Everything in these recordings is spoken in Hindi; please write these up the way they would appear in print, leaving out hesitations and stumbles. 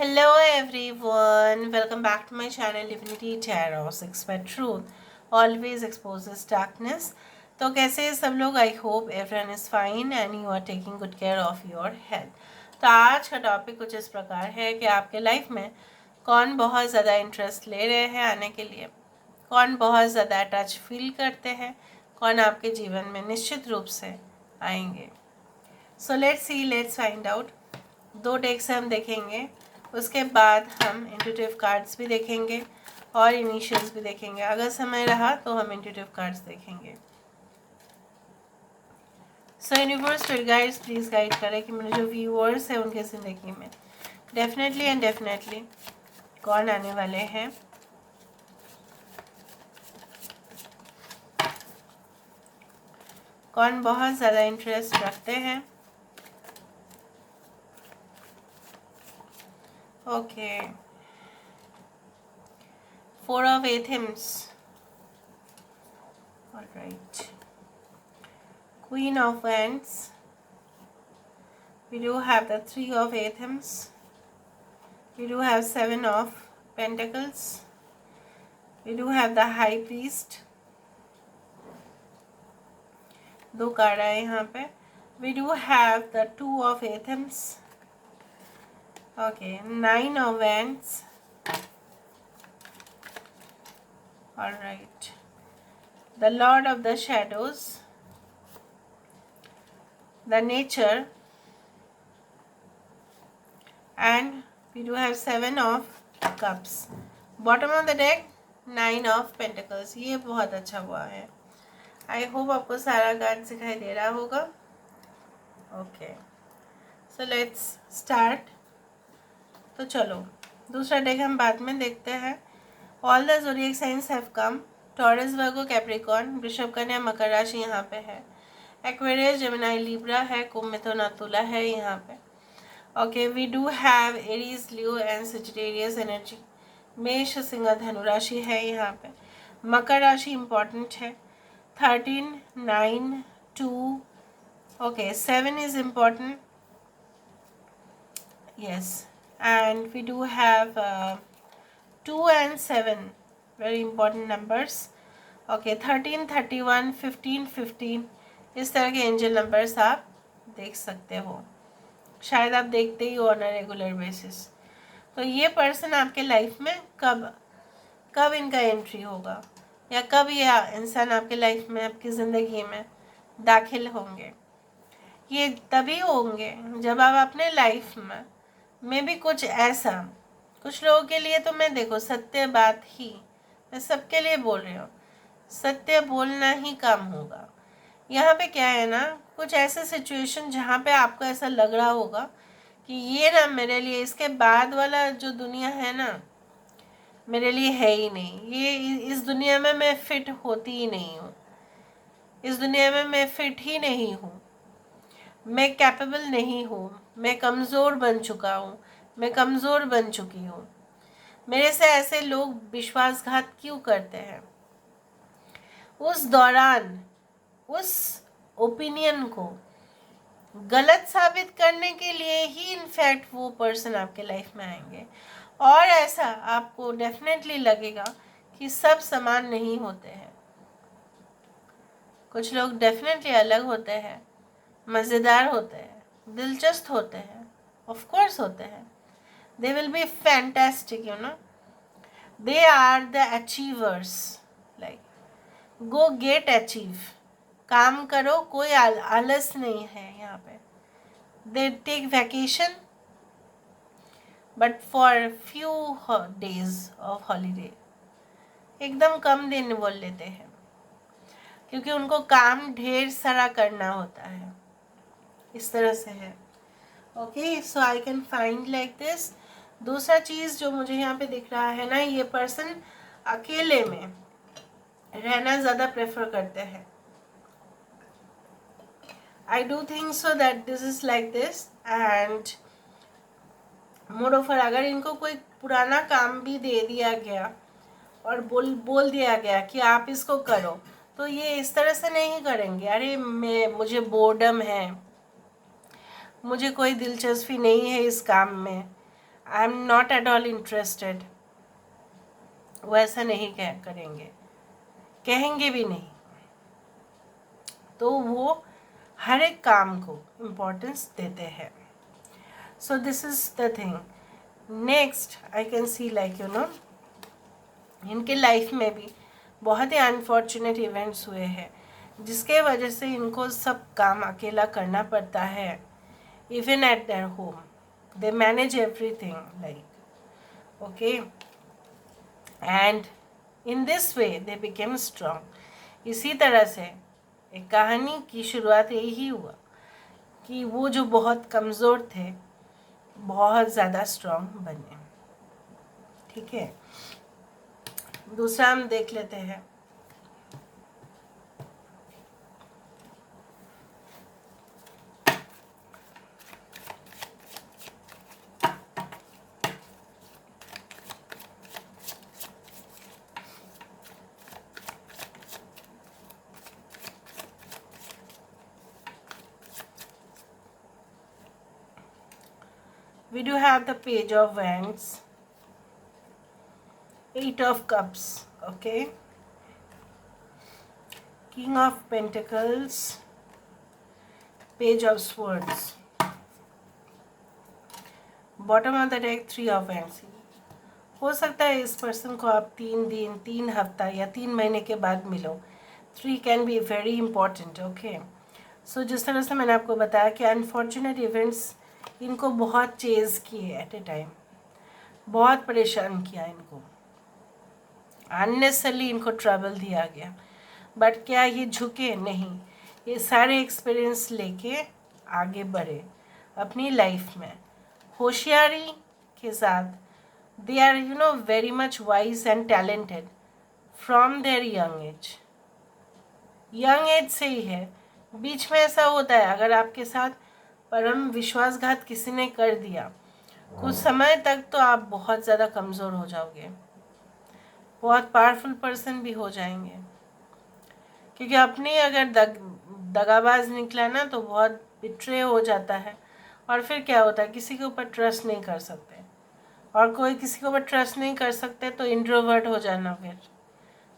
Hello everyone, welcome back to my channel Divinity Tarot 6 by Truth always exposes darkness। तो कैसे हैं सब लोग? I hope everyone is fine and you are taking good care of your health. तो आज का टॉपिक कुछ इस प्रकार है कि आपके लाइफ में कौन बहुत ज़्यादा इंटरेस्ट ले रहे हैं आने के लिए, कौन बहुत ज़्यादा अटैच फील करते हैं, कौन आपके जीवन में निश्चित रूप से आएंगे। So let's see, let's find out. 2 डेक्स हम देखेंगे, उसके बाद हम इंट्यूटिव कार्ड्स भी देखेंगे और इनिशियल्स भी देखेंगे। अगर समय रहा तो हम इंट्यूटिव कार्ड्स देखेंगे। सो universe spirit guides please guide करें कि मेरे जो व्यूअर्स हैं उनके ज़िंदगी में डेफिनेटली एंड डेफिनेटली कौन आने वाले हैं। कौन बहुत ज़्यादा इंटरेस्ट रखते हैं। Okay, 4 of Athens, all right, Queen of Wands, we do have the 3 of Athens, we do have 7 of Pentacles, we do have the High Priest, 2 card आए यहाँ पे। we do have the 2 of Athens, okay, 9 of Wands, all right, the Lord of the Shadows, the Nature, and we do have 7 of Cups। Bottom of the deck 9 of Pentacles। ये बहुत अच्छा हुआ है। आई होप आपको सारा कार्ड दिखाई दे रहा होगा। Okay, so let's start. तो चलो दूसरा डेक हम बाद में देखते हैं। All the zodiac science have come. Taurus, Virgo, Capricorn, वृषभ, कन्या, मकर राशि यहाँ पे है। एक्वेरियस, जेमिनी, लिब्रा है। कुंभ, मिथुन और तुला है यहाँ पे। Okay, we do have Aries, Leo and Sagittarius energy. मेष, सिंह, धनु राशि है यहाँ पे। मकर राशि इम्पॉर्टेंट है। 13, 9, 2, okay, 7 is important, yes, and we do have 2 and 7 very important numbers। okay, 13, 31, 15, 15 इस तरह के एंजल नंबर्स आप देख सकते हो, शायद आप देखते ही हो ऑन अ रेगुलर बेसिस। तो ये पर्सन आपके लाइफ में कब इनका एंट्री होगा या कब ये इंसान आपके लाइफ में, आपकी ज़िंदगी में दाखिल होंगे। ये तभी होंगे जब आप अपने लाइफ में भी कुछ ऐसा, कुछ लोगों के लिए तो मैं देखो सत्य बात ही, मैं सबके लिए बोल रही हूँ, सत्य बोलना ही काम होगा। यहाँ पे क्या है ना, कुछ ऐसे सिचुएशन जहाँ पे आपको ऐसा लग रहा होगा कि ये ना मेरे लिए, इसके बाद वाला जो दुनिया है ना मेरे लिए है ही नहीं, ये इस दुनिया में मैं फिट होती ही नहीं हूँ, इस दुनिया में मैं फिट ही नहीं हूँ, मैं कैपेबल नहीं हूँ, मैं कमज़ोर बन चुका हूँ, मैं कमज़ोर बन चुकी हूँ। मेरे से ऐसे लोग विश्वासघात क्यों करते हैं? उस दौरान उस ओपिनियन को गलत साबित करने के लिए ही इनफैक्ट वो पर्सन आपके लाइफ में आएंगे। और ऐसा आपको डेफिनेटली लगेगा कि सब समान नहीं होते हैं, कुछ लोग डेफिनेटली अलग होते हैं, मज़ेदार होते हैं, दिलचस्प होते हैं, ऑफ कोर्स होते हैं। They will be fantastic, you know, they are the achievers, like go get achieve, काम करो, कोई आलस नहीं है यहाँ पे। They take vacation but for few days of holiday, एकदम कम दिन बोल लेते हैं क्योंकि उनको काम ढेर सारा करना होता है, इस तरह से है। Okay, so I can find like this. दूसरा चीज़ जो मुझे यहाँ पे दिख रहा है ना, ये पर्सन अकेले में रहना ज़्यादा प्रेफर करते हैं। I do think so that this is like this. And more over, अगर इनको कोई पुराना काम भी दे दिया गया और बोल दिया गया कि आप इसको करो, तो ये इस तरह से नहीं करेंगे, अरे मुझे बोर्डम है, मुझे कोई दिलचस्पी नहीं है इस काम में, I am not at all interested, वो ऐसा नहीं करेंगे, कहेंगे भी नहीं। तो वो हर एक काम को इम्पोर्टेंस देते हैं। So this is the thing. Next I can see like इनके लाइफ में भी बहुत ही अनफॉर्चुनेट इवेंट्स हुए हैं जिसके वजह से इनको सब काम अकेला करना पड़ता है। Even at their home they manage everything like okay, and in this way they became strong. इसी तरह से एक कहानी की शुरुआत यही हुआ कि वो जो बहुत कमज़ोर थे बहुत ज़्यादा स्ट्रॉन्ग बने। ठीक है, दूसरा हम देख लेते हैं। We do have the Page of Wands, Eight of Cups, okay, King of Pentacles, Page of Swords, bottom of the deck Three of Wands। हो सकता है इस पर्सन को आप 3 दिन, 3 हफ्ता या 3 महीने के बाद मिलो। 3 can be very important. Okay, so जिस तरह से मैंने आपको बताया कि अनफॉर्चुनेट इवेंट्स इनको बहुत चेज़ किए एट ए टाइम, बहुत परेशान किया इनको, अननेसेसरली इनको ट्रबल दिया गया। बट क्या ये झुके? नहीं, ये सारे एक्सपीरियंस लेके आगे बढ़े अपनी लाइफ में होशियारी के साथ। They are very much wise and talented from their young age से ही है। बीच में ऐसा होता है अगर आपके साथ परम विश्वासघात किसी ने कर दिया, कुछ समय तक तो आप बहुत ज़्यादा कमज़ोर हो जाओगे, बहुत पावरफुल पर्सन भी हो जाएंगे, क्योंकि अपने अगर दगाबाज निकला ना तो बहुत बिट्रे हो जाता है। और फिर क्या होता है, किसी के ऊपर ट्रस्ट नहीं कर सकते, और कोई किसी के ऊपर ट्रस्ट नहीं कर सकते तो इंट्रोवर्ट हो जाना।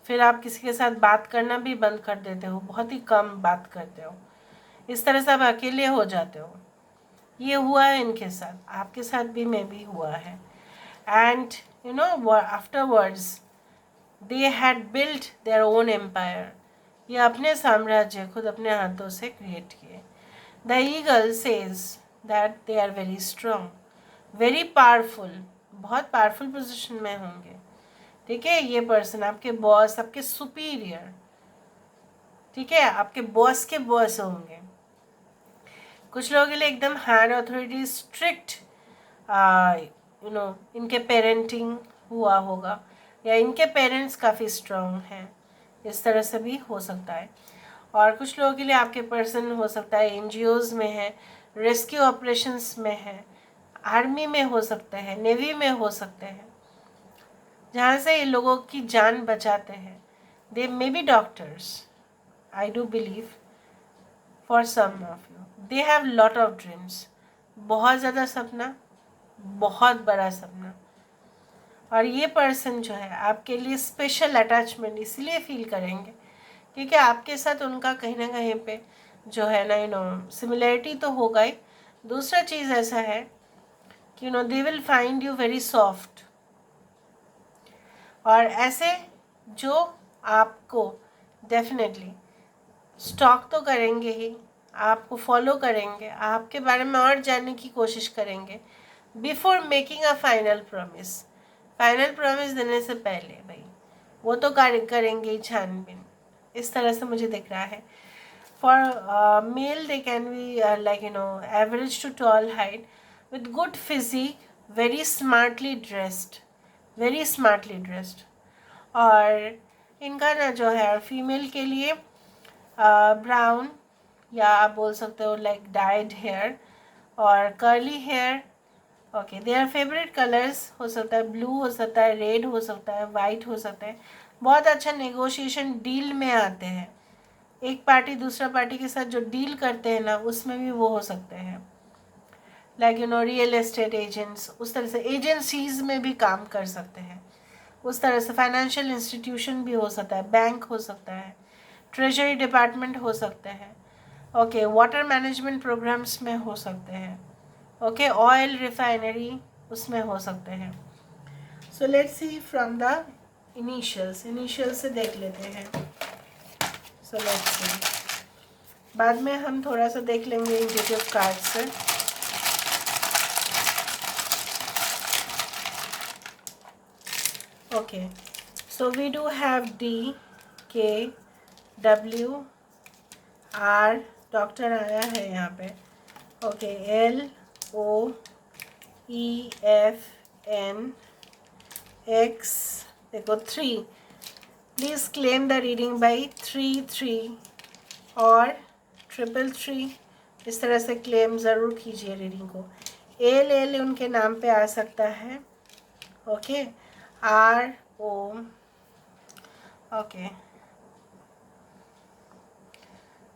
फिर आप किसी के साथ बात करना भी बंद कर देते हो, बहुत ही कम बात करते हो, इस तरह से आप अकेले हो जाते हो। ये हुआ है इनके साथ, आपके साथ भी मे भी हुआ है। And afterwards they had built their own empire. ये अपने साम्राज्य खुद अपने हाथों से क्रिएट किए। The eagle says that they are very strong, very powerful, बहुत पावरफुल पोजीशन में होंगे। ठीक है, ये पर्सन आपके बॉस, आपके सुपीरियर, ठीक है, आपके बॉस के बॉस होंगे। कुछ लोगों के लिए एकदम हायर अथॉरिटी, स्ट्रिक्ट, इनके पेरेंटिंग हुआ होगा, या इनके पेरेंट्स काफ़ी स्ट्रॉन्ग हैं, इस तरह से भी हो सकता है। और कुछ लोगों के लिए आपके पर्सन हो सकता है एनजीओज में है, रेस्क्यू ऑपरेशंस में है, आर्मी में हो सकते हैं, नेवी में हो सकते हैं, जहाँ से ये लोगों की जान बचाते हैं। They may be doctors, I do believe for some of you. They have lot of dreams, बहुत ज़्यादा सपना, बहुत बड़ा सपना। और ये पर्सन जो है आपके लिए स्पेशल अटैचमेंट इसलिए फील करेंगे क्योंकि आपके साथ उनका कहीं ना कहीं पे जो है ना सिमिलैरिटी तो होगा ही। दूसरा चीज़ ऐसा है कि they will find you very soft, और ऐसे जो आपको डेफिनेटली स्टॉक तो करेंगे ही, आपको फॉलो करेंगे, आपके बारे में और जानने की कोशिश करेंगे before making a final promise. Final promise देने से पहले भाई वो तो करेंगे ही छानबीन, इस तरह से मुझे दिख रहा है। For male they can be like average to tall height with good physique, very smartly dressed, very smartly dressed. और इनका ना जो है फीमेल के लिए ब्राउन, या आप बोल सकते हो लाइक डाइड हेयर और curly hair. Okay, their favourite colours हो सकता है ब्लू, हो सकता है रेड, हो सकता है वाइट, हो सकता है। बहुत अच्छा नेगोशिएशन डील में आते हैं, एक पार्टी दूसरा पार्टी के साथ जो डील करते हैं ना उसमें भी वो हो सकते हैं। लाइक रियल एस्टेट एजेंट्स, उस तरह से एजेंसीज में भी काम कर सकते हैं, उस तरह से फाइनेंशियल इंस्टीट्यूशन भी हो सकता है, बैंक हो सकता है, ट्रेजरी डिपार्टमेंट हो सकते हैं, ओके, वाटर मैनेजमेंट प्रोग्राम्स में हो सकते हैं, ओके, ऑयल रिफाइनरी उसमें हो सकते हैं. So let's see from the initial से देख लेते हैं. सो लेट्स सी, बाद में हम थोड़ा सा देख लेंगे इंट्यूटिव कार्ड से. Okay, so we do have D, K, W, R, doctor आया है यहाँ पे, okay, L, O, E, F, N, X, देखो 3. Please claim the reading by 3 और 333. इस तरह से क्लेम ज़रूर कीजिए रीडिंग को. एल उनके नाम पे आ सकता है, ओके, आर, ओ, ओके,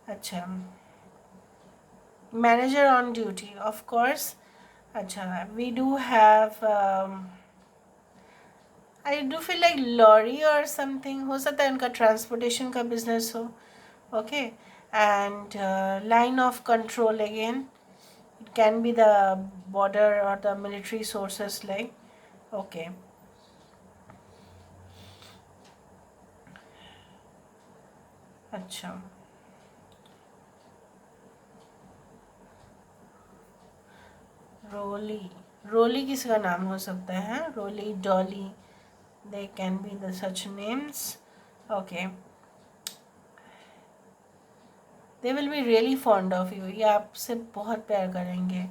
अच्छा, manager on duty of course. अच्छा, we do have, I do feel like lorry और समथिंग, हो सकता है उनका ट्रांसपोर्टेशन का बिजनेस हो, okay, and line of control again, it can be the border or the military sources like, okay, अच्छा, रोली किसका नाम हो सकता है, रोली, Dolly, they can be the such names, okay, they will be really fond of you, ये आपसे बहुत प्यार करेंगे,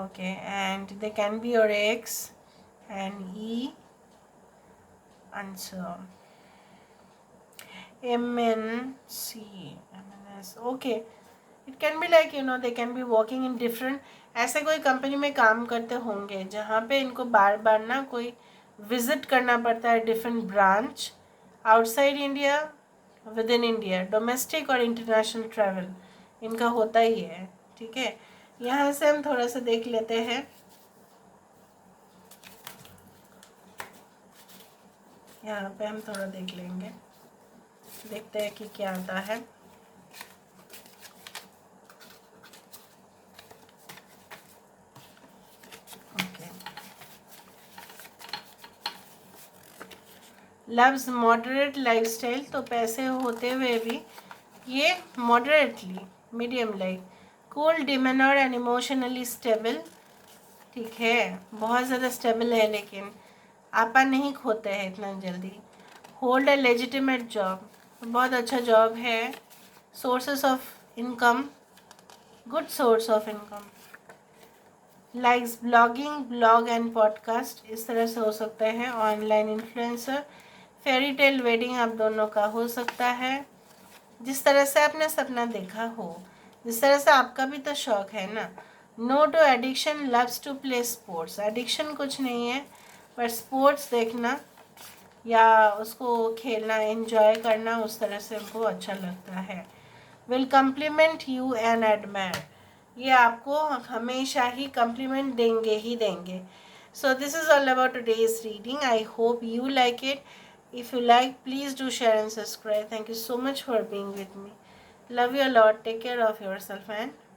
okay, and they can be your ex, and E, and so MNC, MNS, okay, it can be like they can be working in different, ऐसे कोई कंपनी में काम करते होंगे जहाँ पे इनको बार बार ना कोई विजिट करना पड़ता है, different branch outside India, with in India, domestic और इंटरनेशनल ट्रैवल इनका होता ही है. ठीक है, यहाँ से हम थोड़ा सा देख लेते हैं. यहाँ पे हम थोड़ा देख लेंगे, देखते हैं कि क्या आता है. लव्स मॉडरेट लाइफस्टाइल, तो पैसे होते हुए भी ये moderately medium like, cool demeanour and emotionally stable. ठीक है, बहुत ज़्यादा स्टेबल है लेकिन आपा नहीं खोते हैं इतना जल्दी. होल्ड ए लेजिटिमेट जॉब, बहुत अच्छा जॉब है. Sources of income, good source of income. Likes blogging, blog and podcast, इस तरह से हो सकते हैं. Online influencer, fairy tale wedding आप दोनों का हो सकता है. जिस तरह से आपने सपना देखा हो, जिस तरह से आपका भी तो शौक है ना. No to addiction, loves to play sports, addiction कुछ नहीं है पर स्पोर्ट्स देखना या उसको खेलना, एंजॉय करना, उस तरह से उनको अच्छा लगता है. Will complement you and admire, ये आपको हमेशा ही कम्प्लीमेंट देंगे ही देंगे. So this is all about today's reading. I hope you like it. If you like, please do share and subscribe. Thank you so much for being with me. Love you a lot. Take care of yourself and